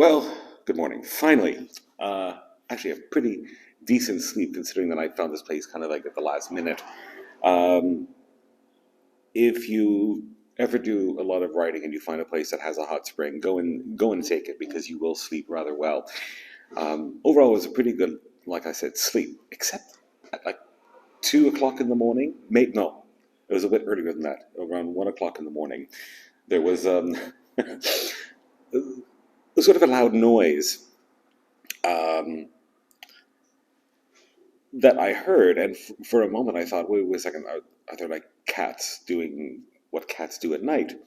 Well, good morning. Finally, actually, a pretty decent sleep considering that I found this place kind of like at the last minute. Um, if you ever do a lot of writing and you find a place that has a hot spring, go and take it because you will sleep rather well. Overall, it was a pretty good, like I said, sleep, except at like 2 o'clock in the morning. Maybe no, it was a bit earlier than that. Around 1 o'clock in the morning, there was sort of a loud noise. Um, that I heard, and for a moment I thought, wait a second, are there like cats doing what cats do at night?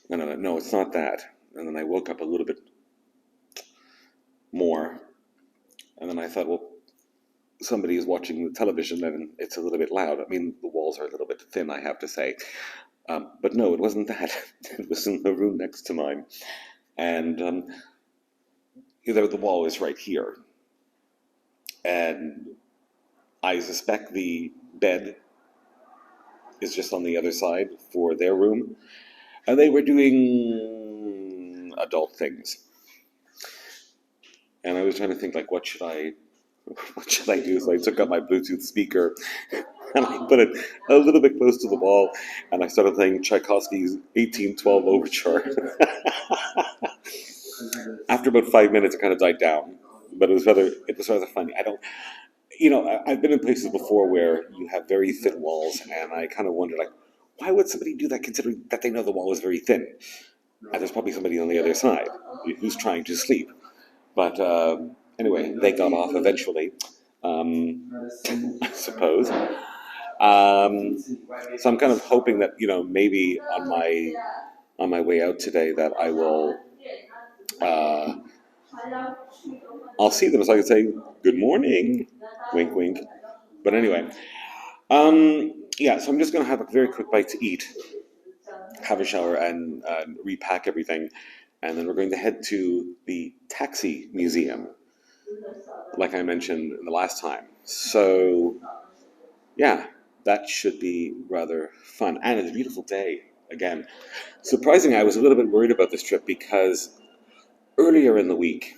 And then, no, it's not that. And then I woke up a little bit more, and then I thought, well, somebody is watching the television and it's a little bit loud. I mean, the walls are a little bit thin, I have to say. But no, it wasn't that. It was in the room next to mine. And the wall is right here. And I suspect the bed is just on the other side for their room. And they were doing adult things. And I was trying to think, like, what should I do? So I took out my Bluetooth speaker and I put it a little bit close to the wall, and I started playing Tchaikovsky's 1812 Overture. After about 5 minutes, it kind of died down, but it was rather funny. I've been in places before where you have very thin walls, and I kind of wonder, like, why would somebody do that considering that they know the wall is very thin? And there's probably somebody on the other side who's trying to sleep. But anyway, they got off eventually, I suppose. So I'm kind of hoping that, maybe on my way out today that I will, I'll see them so I can say, good morning, wink, wink. But anyway, so I'm just going to have a very quick bite to eat, have a shower, and repack everything. And then we're going to head to the Taxi Museum, like I mentioned the last time. So, yeah, that should be rather fun. And it's a beautiful day, again. Surprisingly, I was a little bit worried about this trip because earlier in the week,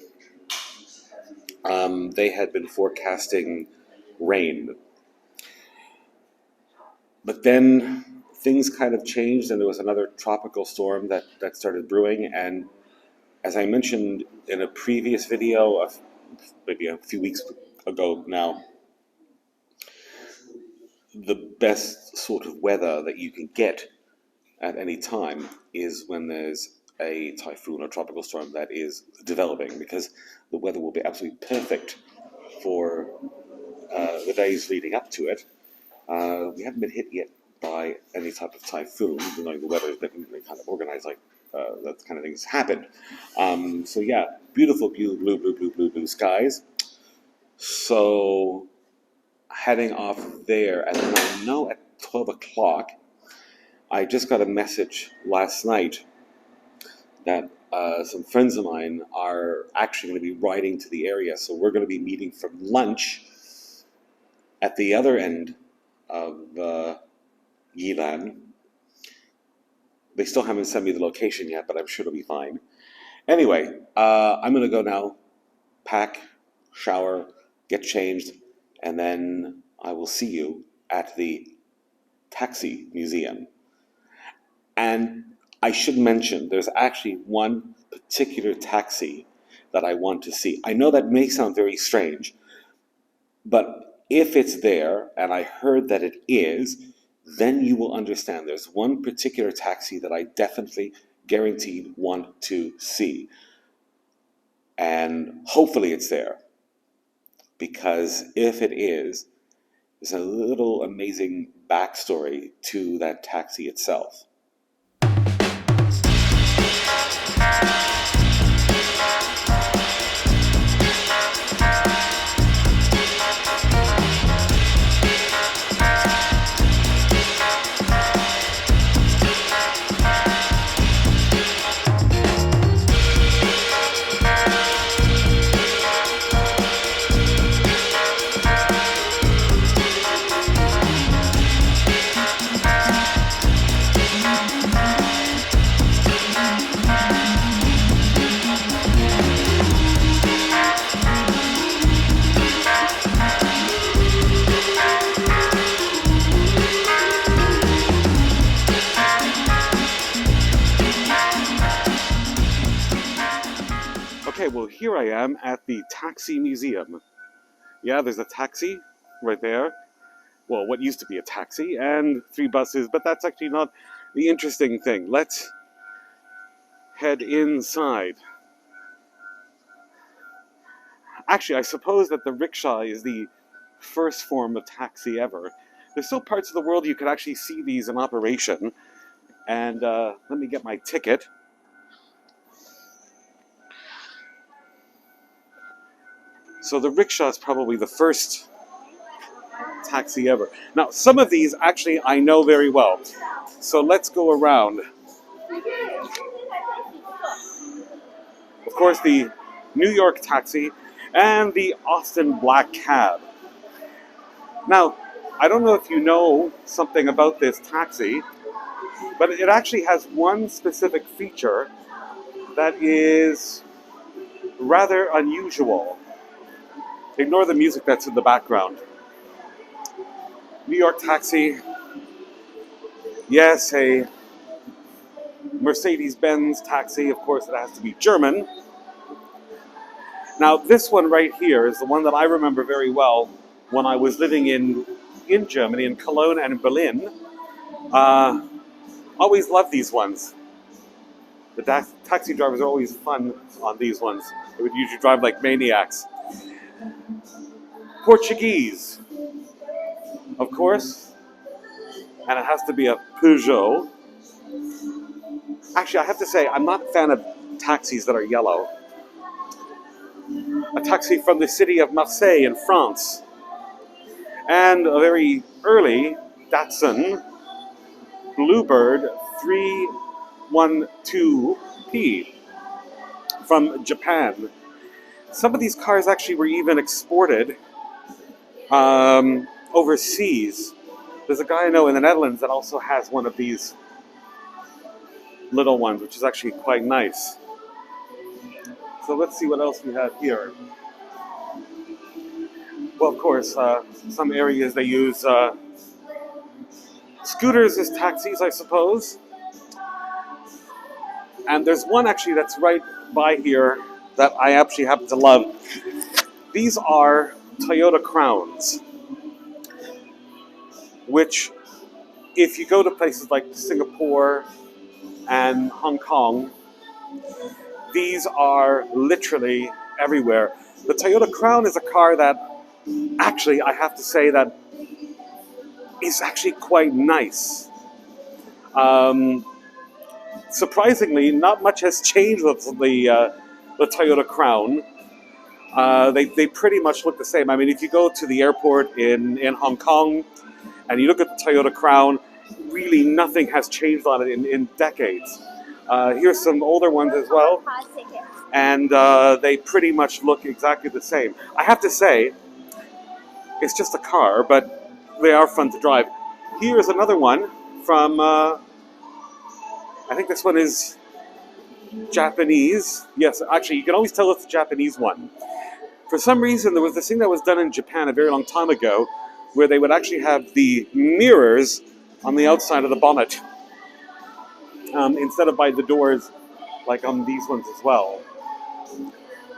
they had been forecasting rain. But then things kind of changed, and there was another tropical storm that started brewing. And as I mentioned in a previous video, of maybe a few weeks ago now, the best sort of weather that you can get at any time is when there's a typhoon or tropical storm that is developing, because the weather will be absolutely perfect for the days leading up to it. We haven't been hit yet by any type of typhoon, the weather has been kind of organized like that kind of things happened. So yeah, beautiful blue skies. So heading off there, and then I know at 12 o'clock, I just got a message last night that some friends of mine are actually going to be riding to the area. So we're going to be meeting for lunch at the other end of Yilan. They still haven't sent me the location yet, but I'm sure it'll be fine. Anyway, I'm going to go now, pack, shower, get changed, and then I will see you at the Taxi Museum. And I should mention, there's actually one particular taxi that I want to see. I know that may sound very strange, but if it's there, and I heard that it is, then you will understand. There's one particular taxi that I definitely guaranteed want to see. And hopefully it's there. Because if it is, there's a little amazing backstory to that taxi itself. Okay, well, here I am at the Taxi Museum. Yeah, there's a taxi right there. Well, what used to be a taxi, and three buses, but that's actually not the interesting thing. Let's head inside. Actually, I suppose that the rickshaw is the first form of taxi ever. There's still parts of the world you could actually see these in operation. And let me get my ticket. So the rickshaw is probably the first taxi ever. Now, some of these actually I know very well. So let's go around. Of course, the New York taxi and the Austin black cab. Now, I don't know if you know something about this taxi, but it actually has one specific feature that is rather unusual. Ignore the music that's in the background. New York taxi, yes, a Mercedes-Benz taxi, of course it has to be German. Now this one right here is the one that I remember very well when I was living in Germany, in Cologne and in Berlin. Always loved these ones. The taxi drivers are always fun on these ones. They would usually drive like maniacs. Portuguese, of course, and it has to be a Peugeot. Actually, I have to say, I'm not a fan of taxis that are yellow. A taxi from the city of Marseille in France. And a very early Datsun Bluebird 312P from Japan. Some of these cars actually were even exported overseas. There's a guy I know in the Netherlands that also has one of these little ones, which is actually quite nice. So let's see what else we have here. Well, of course, some areas they use scooters as taxis, I suppose. And there's one actually that's right by here that I actually happen to love. These are Toyota Crowns, which, if you go to places like Singapore and Hong Kong, these are literally everywhere. The Toyota Crown is a car that actually, I have to say that is actually quite nice. Surprisingly, not much has changed with the Toyota Crown. They pretty much look the same. I mean, if you go to the airport in Hong Kong and you look at the Toyota Crown, really nothing has changed on it in decades. Here's some older ones as well, and they pretty much look exactly the same. I have to say, it's just a car, but they are fun to drive. Here's another one from, I think this one is Japanese. Yes, actually, you can always tell it's a Japanese one. For some reason, there was this thing that was done in Japan a very long time ago where they would actually have the mirrors on the outside of the bonnet instead of by the doors, like on these ones as well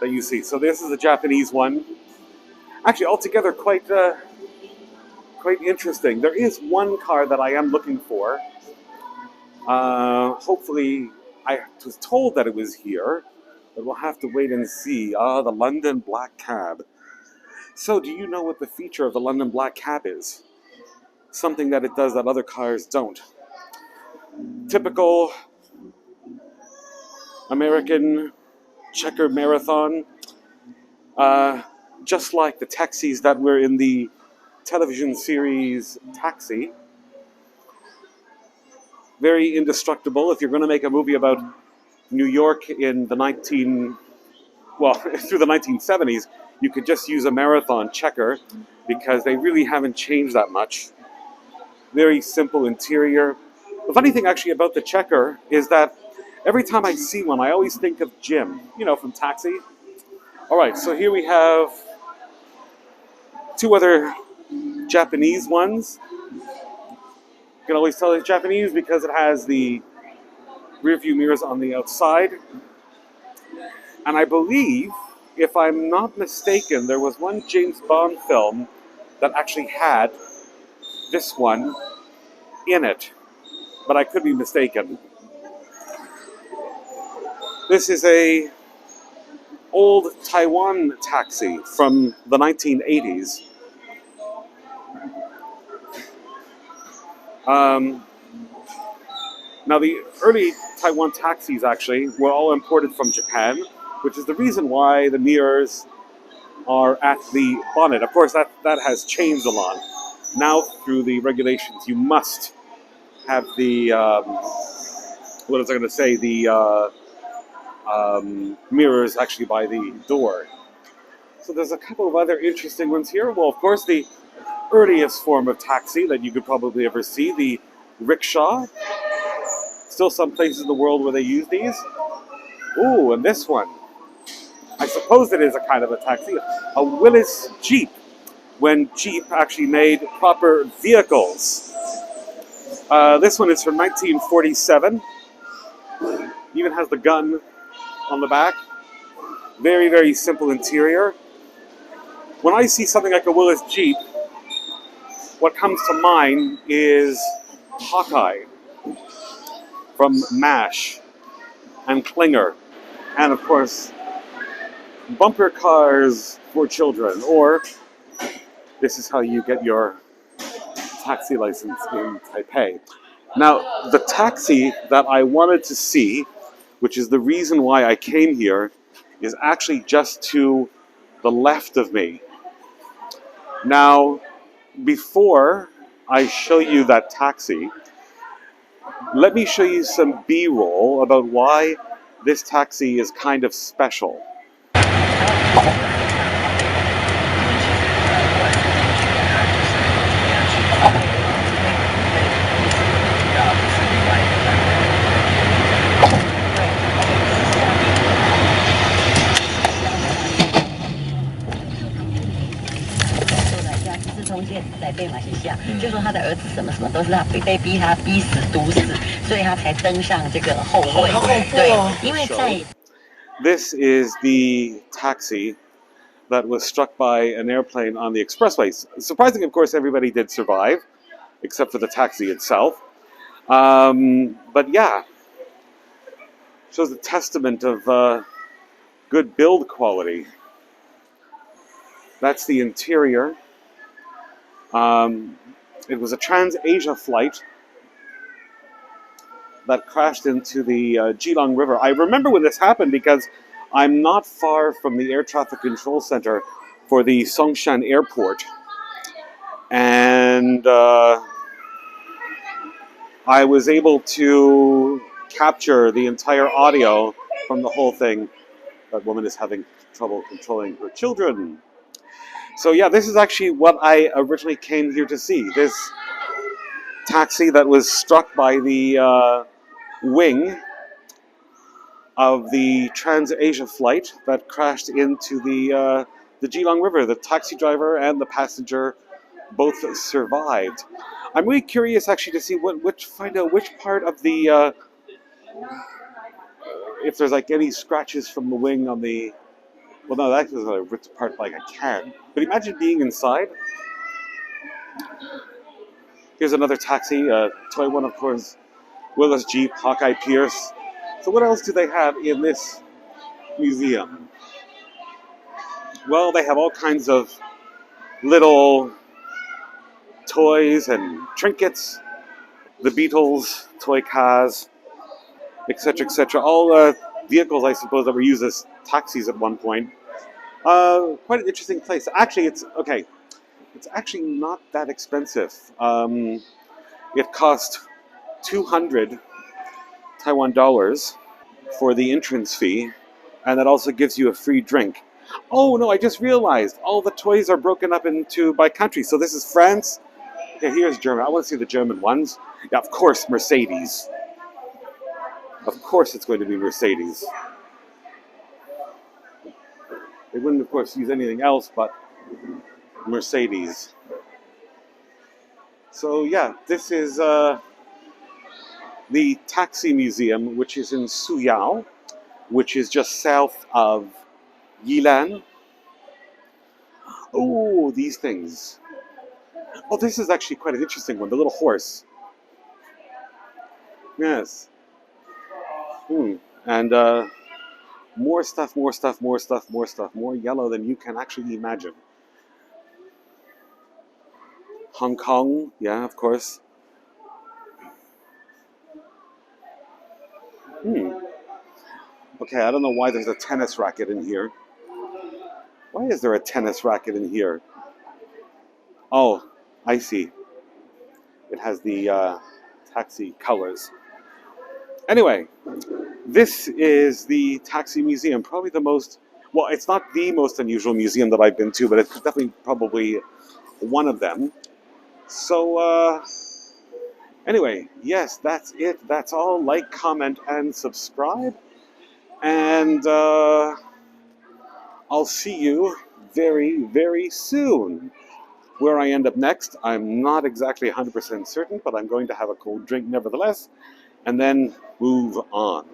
that you see. So this is a Japanese one. Actually, altogether quite interesting. There is one car that I am looking for. Hopefully, I was told that it was here, but we'll have to wait and see. The London Black Cab. So, do you know what the feature of the London Black Cab is? Something that it does that other cars don't. Typical American checker marathon. Just like the taxis that were in the television series Taxi. Very indestructible. If you're going to make a movie about New York in the through the 1970s, you could just use a marathon checker because they really haven't changed that much. Very simple interior. The funny thing actually about the checker is that every time I see one, I always think of Jim, from Taxi. All right, so here we have two other Japanese ones. You can always tell it's Japanese because it has the rear view mirrors on the outside. And I believe, if I'm not mistaken, there was one James Bond film that actually had this one in it, but I could be mistaken. This is a old Taiwan taxi from the 1980s. Um, Now, the early Taiwan taxis actually were all imported from Japan, which is the reason why the mirrors are at the bonnet. Of course, that has changed a lot. Now, through the regulations, you must have the, what was I going to say, the mirrors actually by the door. So there's a couple of other interesting ones here. Well, of course, the earliest form of taxi that you could probably ever see, the rickshaw. Still some places in the world where they use these. Ooh, and this one. I suppose it is a kind of a taxi. A Willis Jeep, when Jeep actually made proper vehicles. This one is from 1947. Even has the gun on the back. Very, very simple interior. When I see something like a Willis Jeep, what comes to mind is Hawkeye from MASH and Klinger. And of course, bumper cars for children, or this is how you get your taxi license in Taipei. Now, the taxi that I wanted to see, which is the reason why I came here, is actually just to the left of me. Now, before I show you that taxi, let me show you some B-roll about why this taxi is kind of special. This is the taxi that was struck by an airplane on the expressway. Surprisingly, of course, everybody did survive, except for the taxi itself. But yeah, shows a testament of good build quality. That's the interior. It was a Trans-Asia flight that crashed into the Geelong River. I remember when this happened because I'm not far from the air traffic control center for the Songshan airport. And I was able to capture the entire audio from the whole thing. That woman is having trouble controlling her children. So yeah, this is actually what I originally came here to see. This taxi that was struck by the wing of the Trans-Asia flight that crashed into the Geelong River. The taxi driver and the passenger both survived. I'm really curious actually to see find out which part of the if there's like any scratches from the wing on the. Well, no, that was ripped apart like a can. But imagine being inside. Here's another taxi, toy one, of course. Willis Jeep, Hawkeye Pierce. So what else do they have in this museum? Well, they have all kinds of little toys and trinkets. The Beatles, toy cars, etc., etc. All vehicles, I suppose, that were used as taxis at one point. Quite an interesting place. Actually, it's okay. It's actually not that expensive. It cost 200 Taiwan dollars for the entrance fee, and that also gives you a free drink. Oh no, I just realized all the toys are broken up into by country. So this is France. Okay, here's German. I want to see the German ones. Yeah, of course, Mercedes. Of course it's going to be Mercedes. They wouldn't, of course, use anything else but Mercedes. So yeah, this is the Taxi Museum, which is in Suyao. which is just south of Yilan. Oh, these things. Oh, this is actually quite an interesting one. The little horse. Yes. Hmm. And more stuff, more stuff, more stuff, more stuff, more yellow than you can actually imagine. Hong Kong, yeah, of course. Hmm. Okay, I don't know why there's a tennis racket in here. Why is there a tennis racket in here? Oh, I see. It has the taxi colors. Anyway, this is the Taxi Museum, probably the most, well, it's not the most unusual museum that I've been to, but it's definitely probably one of them. So, anyway, yes, that's it. That's all. Like, comment, and subscribe. And I'll see you very, very soon. Where I end up next, I'm not exactly 100% certain, but I'm going to have a cold drink nevertheless, and then move on.